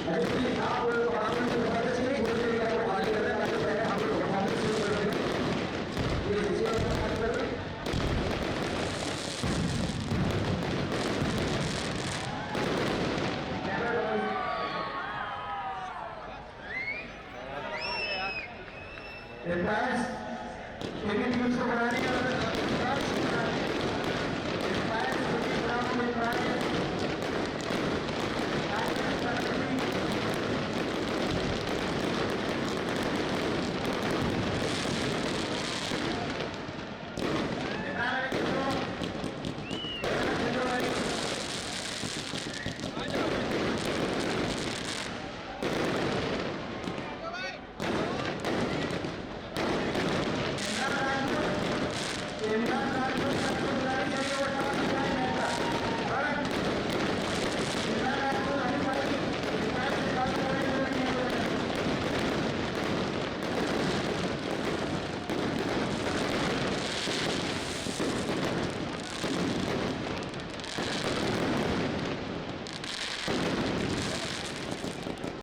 actually आप performance जबरदस्त नहीं बोलते हैं आप खाली कर रहे हैं आपको पहले हम लोग परफॉर्मेंस शुरू कर रहे हैं ये रिसीवर बात कर रहे हैं कैमरा एडवांस टीवी न्यूज़ को बनाने